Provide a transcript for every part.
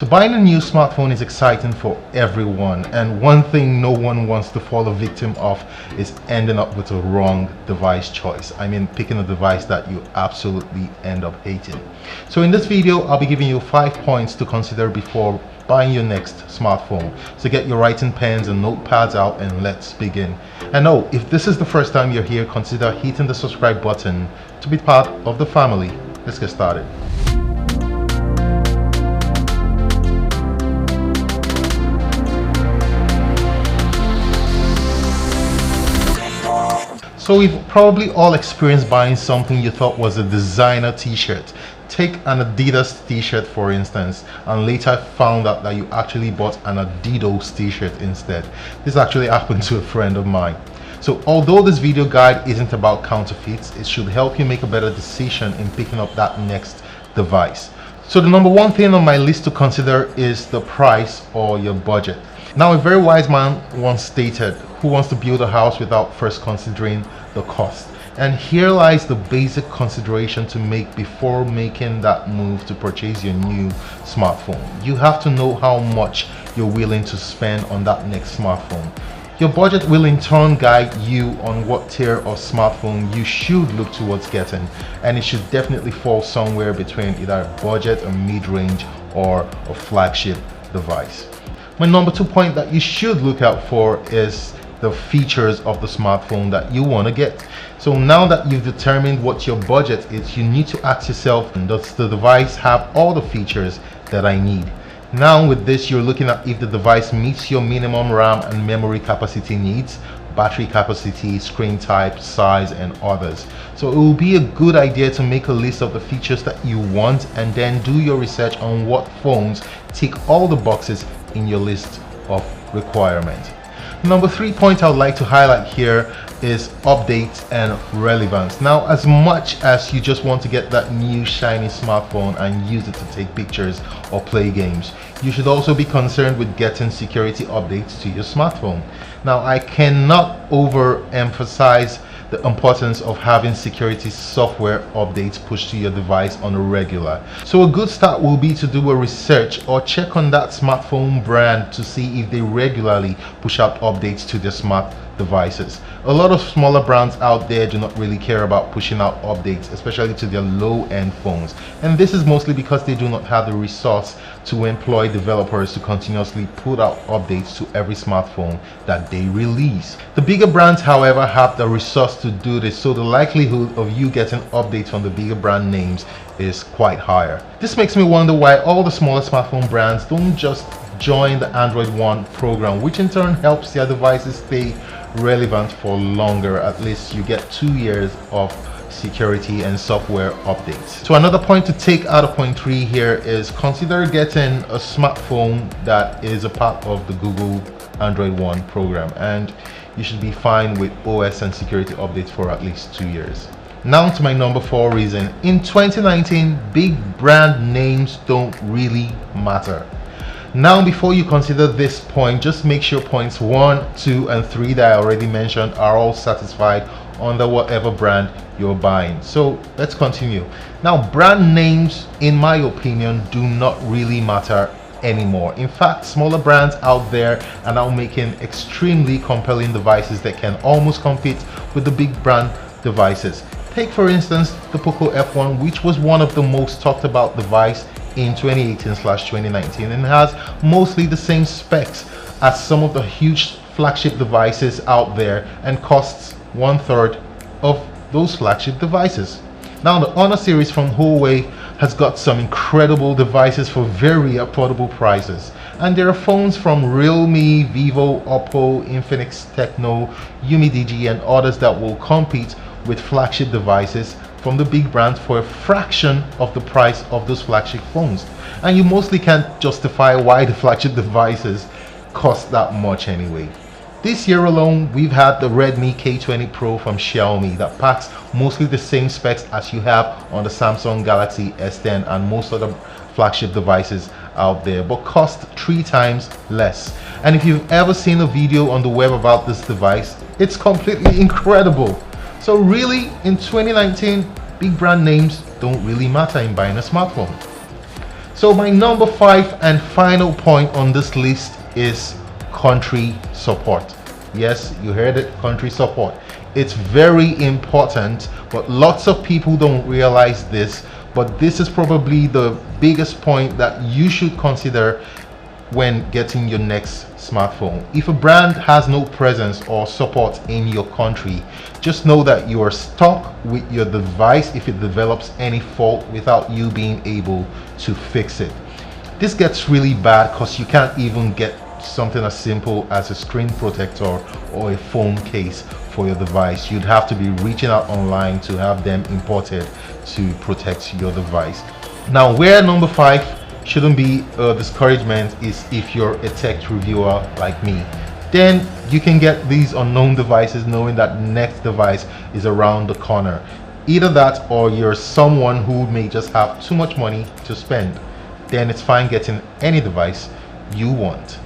So buying a new smartphone is exciting for everyone, and one thing no one wants to fall a victim of is ending up with a wrong device choice. I mean, picking a device that you absolutely end up hating. So in this video, I'll be giving you 5 points to consider before buying your next smartphone. So get your writing pens and notepads out and let's begin. And oh, if this is the first time you're here, consider hitting the subscribe button to be part of the family. Let's get started. So we've probably all experienced buying something you thought was a designer t-shirt. Take an Adidas t-shirt for instance, and later found out that you actually bought an Adidas t-shirt instead. This actually happened to a friend of mine. So although this video guide isn't about counterfeits, it should help you make a better decision in picking up that next device. So the number one thing on my list to consider is the price or your budget. Now, a very wise man once stated, "Who wants to build a house without first considering the cost?" And here lies the basic consideration to make before making that move to purchase your new smartphone. You have to know how much you're willing to spend on that next smartphone. Your budget will in turn guide you on what tier of smartphone you should look towards getting, and it should definitely fall somewhere between either a budget, a mid-range, or a flagship device. My number 2 point that you should look out for is the features of the smartphone that you want to get. So now that you've determined what your budget is, you need to ask yourself, does the device have all the features that I need? Now with this, you're looking at if the device meets your minimum RAM and memory capacity needs, battery capacity, screen type, size, and others. So it will be a good idea to make a list of the features that you want and then do your research on what phones tick all the boxes in your list of requirements. Number 3 point I would like to highlight here is updates and relevance. Now, as much as you just want to get that new shiny smartphone and use it to take pictures or play games, you should also be concerned with getting security updates to your smartphone. Now, I cannot overemphasize the importance of having security software updates pushed to your device on a regular. So a good start will be to do a research or check on that smartphone brand to see if they regularly push out updates to their smart devices. A lot of smaller brands out there do not really care about pushing out updates, especially to their low-end phones, and this is mostly because they do not have the resource to employ developers to continuously put out updates to every smartphone that they release. The bigger brands, however, have the resource to do this, so the likelihood of you getting updates from the bigger brand names is quite higher. This makes me wonder why all the smaller smartphone brands don't just join the Android One program, which in turn helps their devices stay relevant for longer. At least you get 2 years of security and software updates. So another point to take out of point 3 here is consider getting a smartphone that is a part of the Google Android One program, and you should be fine with OS and security updates for at least 2 years. Now to my number 4 reason. In 2019, big brand names don't really matter. Now, before you consider this point, just make sure points 1, 2, and 3 that I already mentioned are all satisfied under whatever brand you're buying. So let's continue. Now, brand names, in my opinion, do not really matter anymore. In fact, smaller brands out there are now making extremely compelling devices that can almost compete with the big brand devices. Take for instance the Poco F1, which was one of the most talked about device in 2018/2019 and has mostly the same specs as some of the huge flagship devices out there and costs 1/3 of those flagship devices. Now, the Honor series from Huawei has got some incredible devices for very affordable prices, and there are phones from Realme, Vivo, Oppo, Infinix, Tecno, UMI-DG, and others that will compete with flagship devices from the big brands for a fraction of the price of those flagship phones. And you mostly can't justify why the flagship devices cost that much anyway. This year alone, we've had the Redmi K20 Pro from Xiaomi that packs mostly the same specs as you have on the Samsung Galaxy S10 and most other flagship devices out there, but cost 3 times less. And if you've ever seen a video on the web about this device, it's completely incredible. So really, in 2019, big brand names don't really matter in buying a smartphone. So my number 5 and final point on this list is country support. Yes, you heard it, country support. It's very important, but lots of people don't realize this, but this is probably the biggest point that you should consider when getting your next smartphone. If a brand has no presence or support in your country, just know that you are stuck with your device if it develops any fault without you being able to fix it. This gets really bad because you can't even get something as simple as a screen protector or a phone case for your device. You'd have to be reaching out online to have them imported to protect your device. Now, where number 5 shouldn't be a discouragement is if you're a tech reviewer like me. Then you can get these unknown devices knowing that next device is around the corner. Either that or you're someone who may just have too much money to spend. Then it's fine getting any device you want.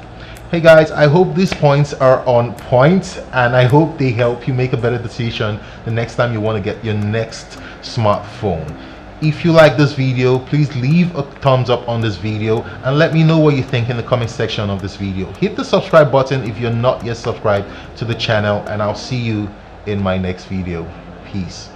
Hey guys, I hope these points are on point and I hope they help you make a better decision the next time you want to get your next smartphone. If you like this video, please leave a thumbs up on this video and let me know what you think in the comment section of this video. Hit the subscribe button if you're not yet subscribed to the channel, and I'll see you in my next video. Peace.